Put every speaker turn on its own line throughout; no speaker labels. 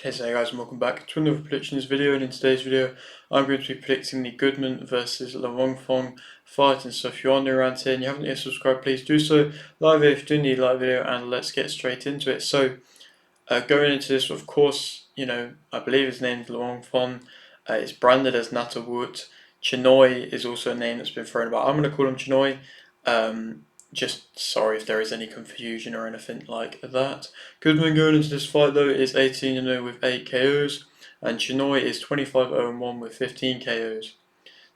Okay, so hey guys, and welcome back to another predictions video, and in today's video I'm going to be predicting the Goodman versus Fong fight. And so if you're new around here and you haven't yet subscribed, please do so. Like video if you do need a like video, and let's get straight into it. So going into this, of course, I believe his name is Fong. It's branded as Natawut. Chainoi is also a name that's been thrown about. I'm going to call him Chainoi. Just sorry if there is any confusion or anything like that. Goodman going into this fight though is 18-0 with 8 KOs, and Chainoi is 25-0-1 with 15 KOs.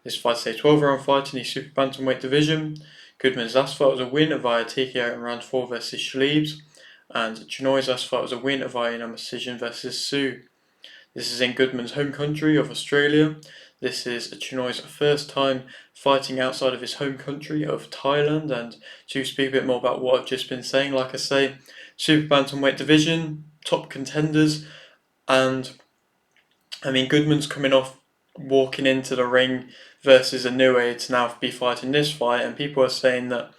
This fight's a 12-round fight in the super bantamweight division. Goodman's last fight was a win via TKO in round 4 versus Shalibs, and Chainoi's last fight was a win via unanimous decision versus Su. This is in Goodman's home country of Australia. This is Chainoi's first time fighting outside of his home country of Thailand. And to speak a bit more about what I've just been saying, like I say, super bantamweight division, top contenders, and I mean Goodman's coming off walking into the ring versus Inoue to now be fighting this fight, and people are saying that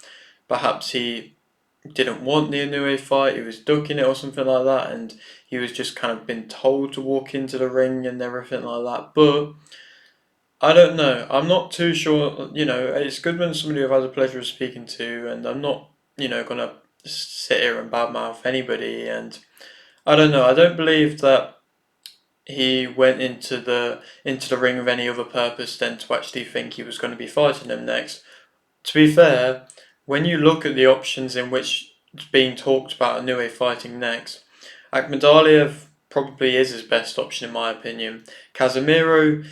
perhaps he didn't want the Inoue fight, he was ducking it or something like that, and he was just kind of been told to walk into the ring and everything like that. But I don't know. I'm not too sure. It's Goodman, somebody who I've had the pleasure of speaking to, and I'm not, gonna sit here and badmouth anybody. And I don't know. I don't believe that he went into the ring with any other purpose than to actually think he was going to be fighting him next. To be fair, when you look at the options in which it's being talked about Inoue fighting next, Akhmadaliev probably is his best option in my opinion. Casemiro,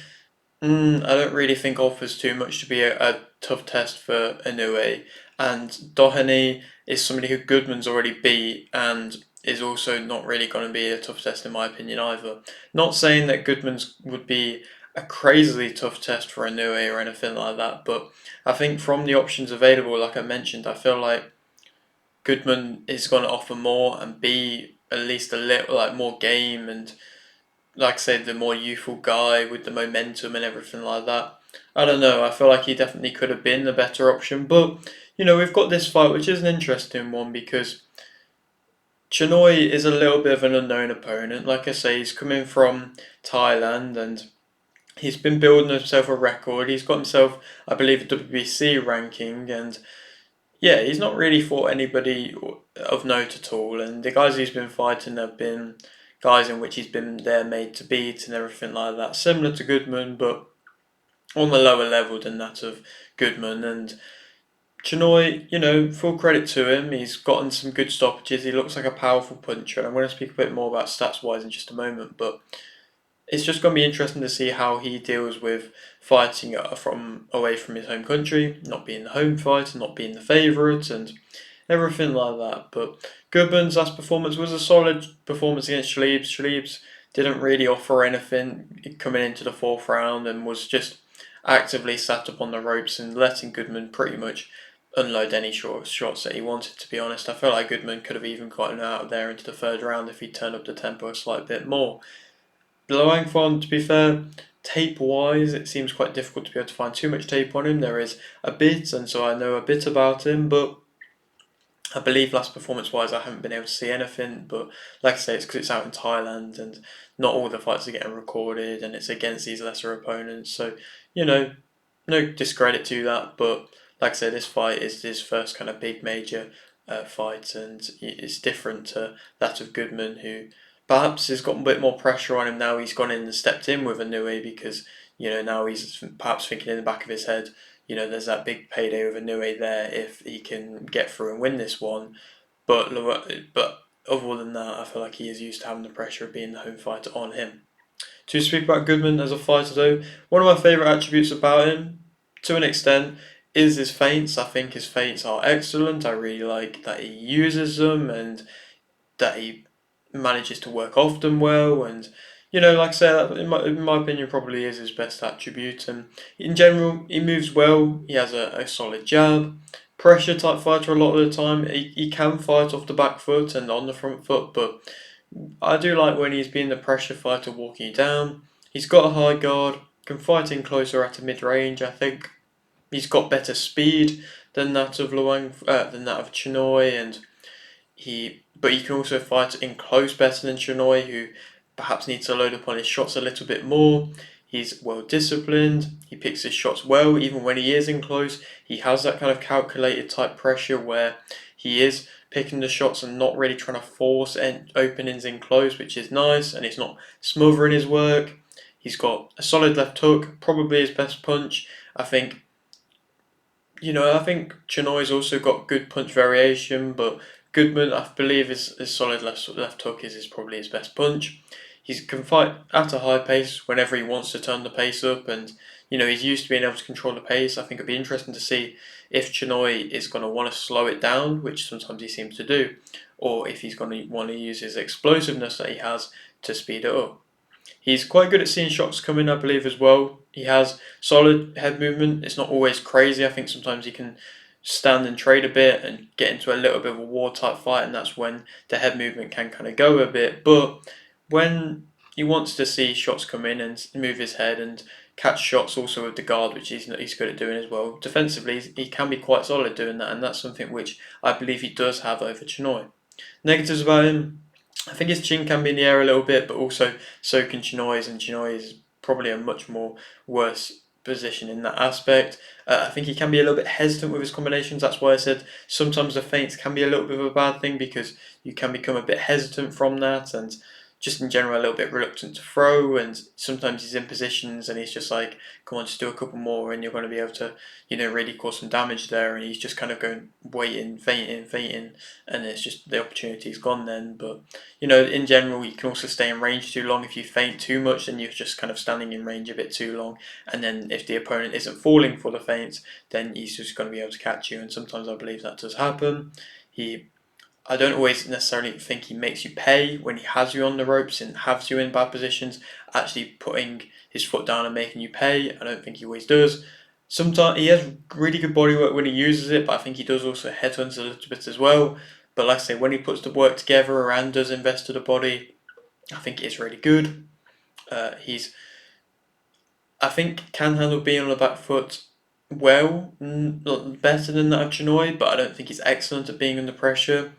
I don't really think offers too much to be a tough test for Inoue, and Doheny is somebody who Goodman's already beat and is also not really going to be a tough test in my opinion either. Not saying that Goodman's would be a crazily tough test for Inoue or anything like that, but I think from the options available, like I mentioned, I feel like Goodman is going to offer more and be at least a little like more game, and like I said, the more youthful guy with the momentum and everything like that. I don't know, I feel like he definitely could have been the better option, but we've got this fight which is an interesting one because Chainoi is a little bit of an unknown opponent. Like I say, he's coming from Thailand and he's been building himself a record. He's got himself, I believe, a WBC ranking, and yeah, he's not really fought anybody of note at all. And the guys he's been fighting have been guys in which he's been there made to beat and everything like that. Similar to Goodman, but on the lower level than that of Goodman. And Chainoi, full credit to him. He's gotten some good stoppages. He looks like a powerful puncher. And I'm going to speak a bit more about stats wise in just a moment, but it's just going to be interesting to see how he deals with fighting from away from his home country, not being the home fighter, not being the favourite, and everything like that. But Goodman's last performance was a solid performance against Shalibs. Shalibs didn't really offer anything coming into the fourth round and was just actively sat up on the ropes and letting Goodman pretty much unload any shots that he wanted, to be honest. I feel like Goodman could have even gotten out of there into the third round if he turned up the tempo a slight bit more. Fong, to be fair, tape-wise, it seems quite difficult to be able to find too much tape on him. There is a bit, and so I know a bit about him, but I believe last performance-wise I haven't been able to see anything. But like I say, it's because it's out in Thailand, and not all the fights are getting recorded, and it's against these lesser opponents. So, no discredit to that, but like I said, this fight is his first kind of big major fight, and it's different to that of Goodman, who perhaps has got a bit more pressure on him now. He's gone in and stepped in with Inoue because now he's perhaps thinking in the back of his head, there's that big payday with Inoue there if he can get through and win this one. But other than that, I feel like he is used to having the pressure of being the home fighter on him. To speak about Goodman as a fighter though, one of my favourite attributes about him, to an extent, is his feints. I think his feints are excellent. I really like that he uses them and that he manages to work off them well. And like I say, that in my opinion, probably is his best attribute. And in general, he moves well. He has a solid jab. Pressure type fighter a lot of the time. He can fight off the back foot and on the front foot, but I do like when he's being the pressure fighter walking you down. He's got a high guard, can fight in closer at a mid-range. I think he's got better speed than that of Chainoi, and he can also fight in close better than Chainoi, who perhaps needs to load up on his shots a little bit more. He's well disciplined. He picks his shots well, even when he is in close. He has that kind of calculated type pressure where he is picking the shots and not really trying to force openings in close, which is nice, and he's not smothering his work. He's got a solid left hook, probably his best punch. I think I think Chainoi's also got good punch variation, but Goodman, I believe, his solid left hook is probably his best punch. He can fight at a high pace whenever he wants to turn the pace up, and he's used to being able to control the pace. I think it'd be interesting to see if Chainoi is going to want to slow it down, which sometimes he seems to do, or if he's going to want to use his explosiveness that he has to speed it up. He's quite good at seeing shots coming, I believe, as well. He has solid head movement. It's not always crazy. I think sometimes he can stand and trade a bit and get into a little bit of a war type fight, and that's when the head movement can kind of go a bit. But when he wants to see shots come in and move his head and catch shots also with the guard, which he's good at doing as well. Defensively, he can be quite solid doing that, and that's something which I believe he does have over Chainoi. Negatives about him, I think his chin can be in the air a little bit, but also so can Chainoi's, and Chainoi is probably a much more worse position in that aspect. I think he can be a little bit hesitant with his combinations. That's why I said sometimes the feints can be a little bit of a bad thing, because you can become a bit hesitant from that, and just in general a little bit reluctant to throw, and sometimes he's in positions and he's just like, come on, just do a couple more and you're going to be able to really cause some damage there, and he's just kind of going waiting, fainting, and it's just the opportunity's gone then. But in general, you can also stay in range too long. If you feint too much, then you're just kind of standing in range a bit too long, and then if the opponent isn't falling for the feints, then he's just going to be able to catch you, and sometimes I believe that does happen. I don't always necessarily think he makes you pay when he has you on the ropes and has you in bad positions, actually putting his foot down and making you pay. I don't think he always does. Sometimes he has really good bodywork when he uses it, but I think he does also headhunt a little bit as well. But like I say, when he puts the work together and does invest to the body, I think it is really good. I think can handle being on the back foot well, better than that of Chainoi, but I don't think he's excellent at being under pressure.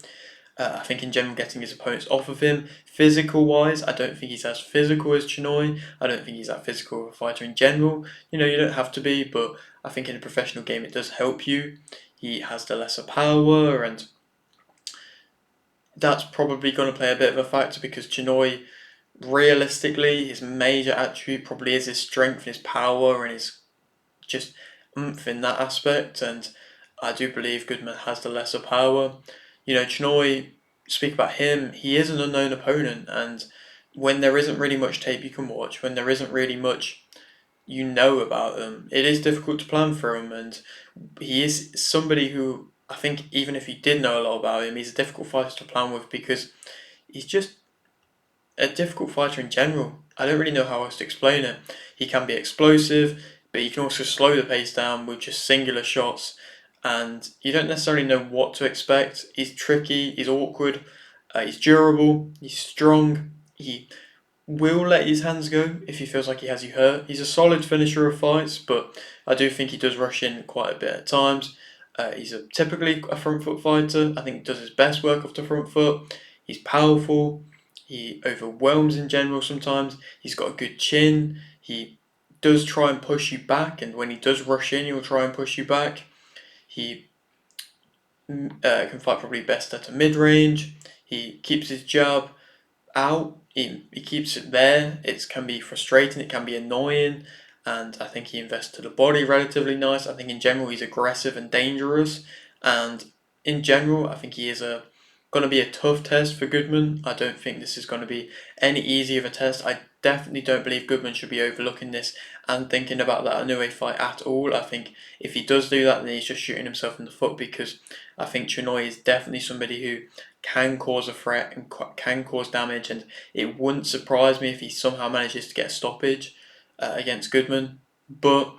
I think in general getting his opponents off of him. Physical wise, I don't think he's as physical as Chainoi. I don't think he's that physical of a fighter in general. You don't have to be, but I think in a professional game it does help you. He has the lesser power, and that's probably going to play a bit of a factor, because Chainoi, realistically, his major attribute probably is his strength, his power, and his just oomph in that aspect, and I do believe Goodman has the lesser power. Chainoi, speak about him, he is an unknown opponent, and when there isn't really much tape you can watch, when there isn't really much about him, it is difficult to plan for him, and he is somebody who, I think, even if you did know a lot about him, he's a difficult fighter to plan with, because he's just a difficult fighter in general. I don't really know how else to explain it. He can be explosive, but you can also slow the pace down with just singular shots, and you don't necessarily know what to expect. He's tricky, he's awkward, he's durable, he's strong, he will let his hands go if he feels like he has you hurt. He's a solid finisher of fights, but I do think he does rush in quite a bit at times. He's typically a front foot fighter. I think he does his best work off the front foot. He's powerful. He overwhelms in general sometimes. He's got a good chin. He does try and push you back, and when he does rush in, he'll try and push you back. He can fight probably best at a mid-range. He keeps his jab out. He keeps it there. It can be frustrating. It can be annoying. And I think he invests to the body relatively nice. I think in general he's aggressive and dangerous. And in general, I think he is going to be a tough test for Goodman. I don't think this is going to be any easy of a test. I definitely don't believe Goodman should be overlooking this and thinking about that Inoue fight at all. I think if he does do that, then he's just shooting himself in the foot, because I think Chainoi is definitely somebody who can cause a threat and can cause damage, and it wouldn't surprise me if he somehow manages to get a stoppage against Goodman. But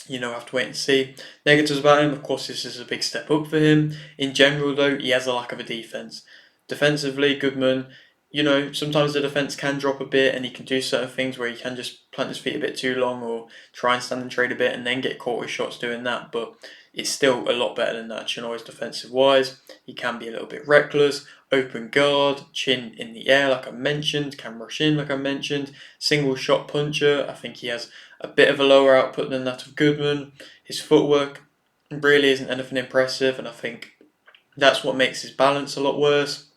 have to wait and see. Negatives about him, of course, this is a big step up for him. In general, though, he has a lack of a defense. Defensively, Goodman, sometimes the defense can drop a bit, and he can do certain things where he can just plant his feet a bit too long, or try and stand and trade a bit and then get caught with shots doing that. But it's still a lot better than that. Chainoi's defensive wise. He can be a little bit reckless, open guard, chin in the air like I mentioned, can rush in like I mentioned, single shot puncher. I think he has a bit of a lower output than that of Goodman. His footwork really isn't anything impressive, and I think that's what makes his balance a lot worse.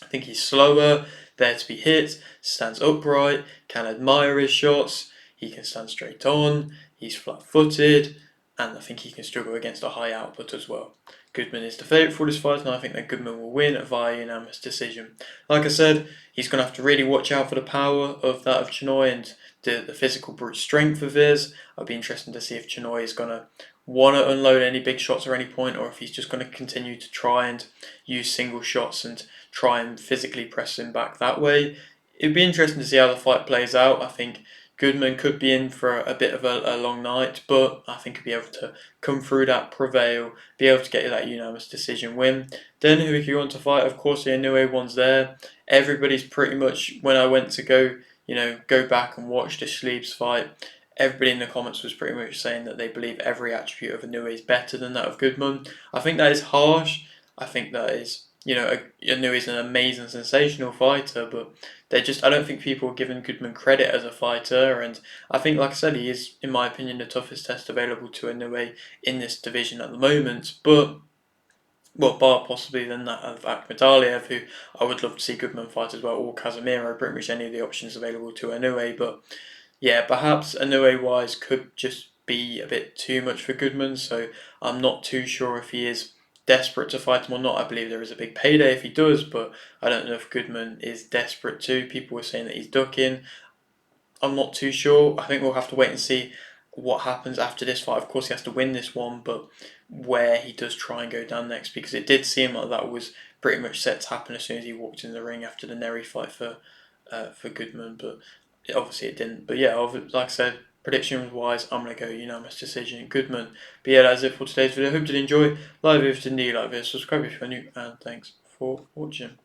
I think he's slower, there to be hit, stands upright, can admire his shots, he can stand straight on, he's flat footed, and I think he can struggle against a high output as well. Goodman is the favourite for this fight, and I think that Goodman will win via unanimous decision. Like I said, he's going to have to really watch out for the power of that of Chainoi and the physical brute strength of his. I'd be interested to see if Chainoi is going to want to unload any big shots at any point, or if he's just going to continue to try and use single shots and try and physically press him back that way. It'd be interesting to see how the fight plays out. I think Goodman could be in for a bit of a long night, but I think he'll be able to come through that, prevail, be able to get that unanimous decision win. Then who you want to fight? Of course, the Inoue one's there. Everybody's pretty much, when I went to go back and watch the Sleeves fight, everybody in the comments was pretty much saying that they believe every attribute of Inoue is better than that of Goodman. I think that is harsh. I think that is, Inoue is an amazing, sensational fighter, but I don't think people are giving Goodman credit as a fighter, and I think, like I said, he is, in my opinion, the toughest test available to Inoue in this division at the moment, but well, bar possibly than that of Akhmadaliev, who I would love to see Goodman fight as well, or Casemiro, pretty much any of the options available to Inoue, but yeah, perhaps Inoue-wise could just be a bit too much for Goodman, so I'm not too sure if he is desperate to fight him or not. I believe there is a big payday if he does, but I don't know if Goodman is desperate to. People were saying that he's ducking. I'm not too sure. I think we'll have to wait and see what happens after this fight. Of course, he has to win this one, but where he does try and go down next, because it did seem like that was pretty much set to happen as soon as he walked in the ring after the Neri fight for Goodman, but obviously it didn't. But yeah, like I said, predictions wise, I'm going to go unanimous decision, Goodman. But yeah, that's it for today's video. Hope you did enjoy. Like if you did, like this, subscribe if you're new, and thanks for watching.